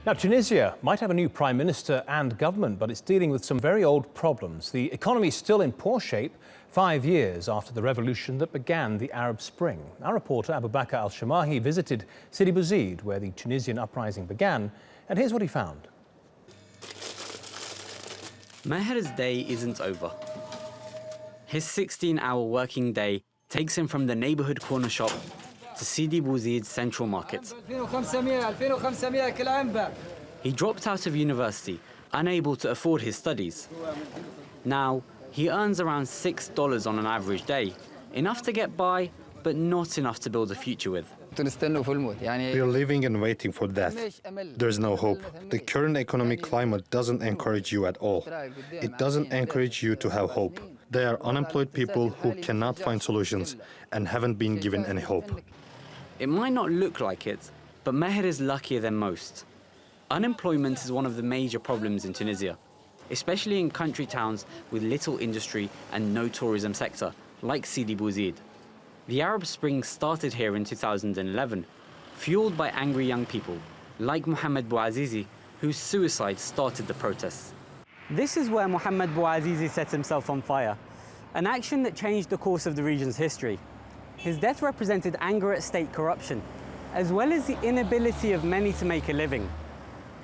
Now, Tunisia might have a new prime minister and government, but it's dealing with some very old problems. The economy is still in poor shape 5 years after the revolution that began the Arab Spring. Our reporter Abubakr al Shamahi visited Sidi Bouzid, where the Tunisian uprising began, and here's what he found. Maher's day isn't over. His 16-hour working day takes him from the neighborhood corner shop to Sidi Bouzid's central market. He dropped out of university, unable to afford his studies. Now, he earns around $6 on an average day, enough to get by, but not enough to build a future with. We are living and waiting for death. There's no hope. The current economic climate doesn't encourage you at all. It doesn't encourage you to have hope. There are unemployed people who cannot find solutions and haven't been given any hope. It might not look like it, but Maher is luckier than most. Unemployment is one of the major problems in Tunisia, especially in country towns with little industry and no tourism sector, like Sidi Bouzid. The Arab Spring started here in 2011, fueled by angry young people, like Mohamed Bouazizi, whose suicide started the protests. This is where Mohamed Bouazizi set himself on fire, an action that changed the course of the region's history. His death represented anger at state corruption, as well as the inability of many to make a living.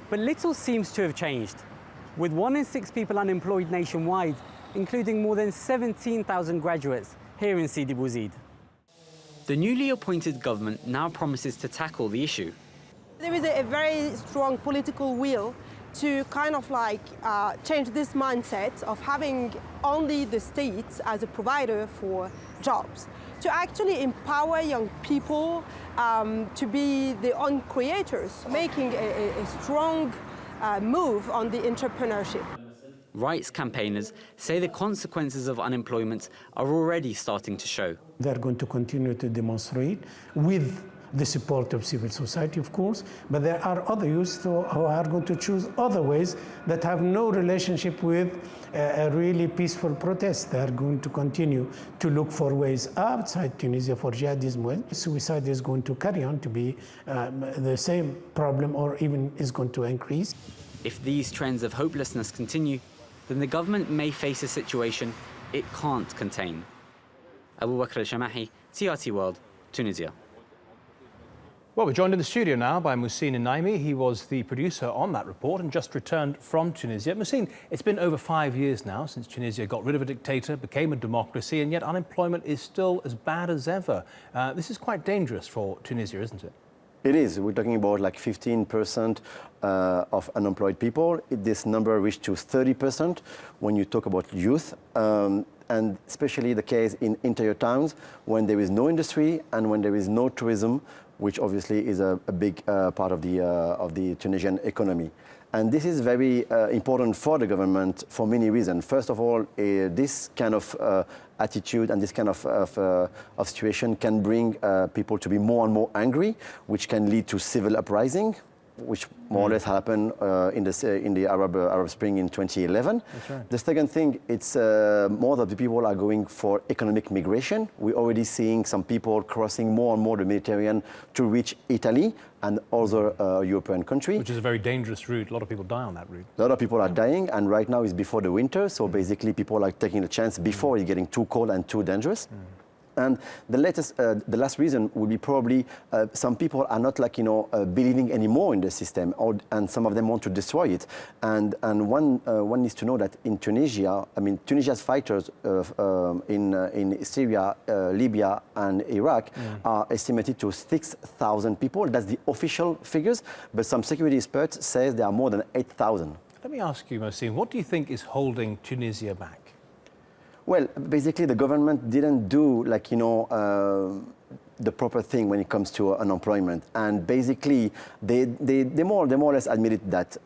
But little seems to have changed, with 1 in 6 people unemployed nationwide, including more than 17,000 graduates here in Sidi Bouzid. The newly appointed government now promises to tackle the issue. There is a very strong political will to kind of change this mindset of having only the state as a provider for jobs, to actually empower young people to be their own creators, making a strong move on the entrepreneurship. Rights campaigners say the consequences of unemployment are already starting to show. They're going to continue to demonstrate with the support of civil society, of course, but there are other youths who are going to choose other ways that have no relationship with a really peaceful protest. They are going to continue to look for ways outside Tunisia for jihadism. Suicide is going to carry on to be the same problem, or even is going to increase. If these trends of hopelessness continue, then the government may face a situation it can't contain. Abubakr al Shamahi, TRT World, Tunisia. Well, we're joined in the studio now by Muhsin Naimi. He was the producer on that report and just returned from Tunisia. Muhsin, it's been over 5 years now since Tunisia got rid of a dictator, became a democracy, and yet unemployment is still as bad as ever. This is quite dangerous for Tunisia, isn't it? It is. We're talking about like 15% of unemployed people. This number reached to 30% when you talk about youth. And especially the case in interior towns when there is no industry and when there is no tourism, which obviously is a big part of the Tunisian economy. And this is very important for the government for many reasons. First of all, this kind of attitude and this kind of situation can bring people to be more and more angry, which can lead to civil uprising, which more or less happened in the Arab Spring in 2011. That's right. The second thing, it's more of the people are going for economic migration. We're already seeing some people crossing more and more the Mediterranean to reach Italy and other European countries. Which is a very dangerous route. A lot of people die on that route. A lot of people are dying, and right now it's before the winter, so basically people are taking the chance before it's getting too cold and too dangerous. And the last reason would be probably some people are not believing anymore in the system, and some of them want to destroy it. And one needs to know that in Tunisia, I mean, Tunisia's fighters in Syria, Libya, and Iraq are estimated to 6,000 people. That's the official figures, but some security experts say there are more than 8,000. Let me ask you, Muhsin, what do you think is holding Tunisia back? Well, basically, the government didn't do the proper thing when it comes to unemployment, and basically they more or less admitted that,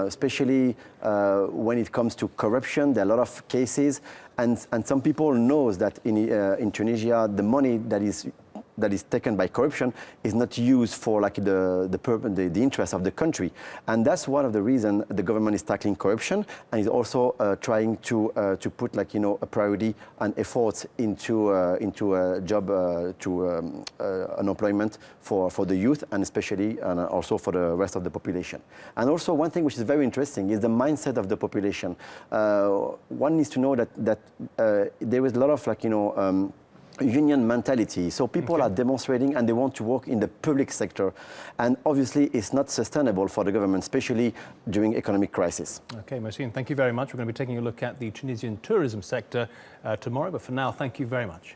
especially when it comes to corruption. There are a lot of cases, and some people knows that in Tunisia the money that is that is taken by corruption is not used for like the interest of the country. And that's one of the reasons the government is tackling corruption and is also trying to put like, you know, a priority and efforts into a job unemployment for the youth and especially and also for the rest of the population. And also one thing which is very interesting is the mindset of the population. One needs to know that there is a lot of like, you know, union mentality. So people are demonstrating and they want to work in the public sector. And obviously it's not sustainable for the government, especially during economic crisis. Okay, Mohsin, thank you very much. We're going to be taking a look at the Tunisian tourism sector tomorrow. But for now, thank you very much.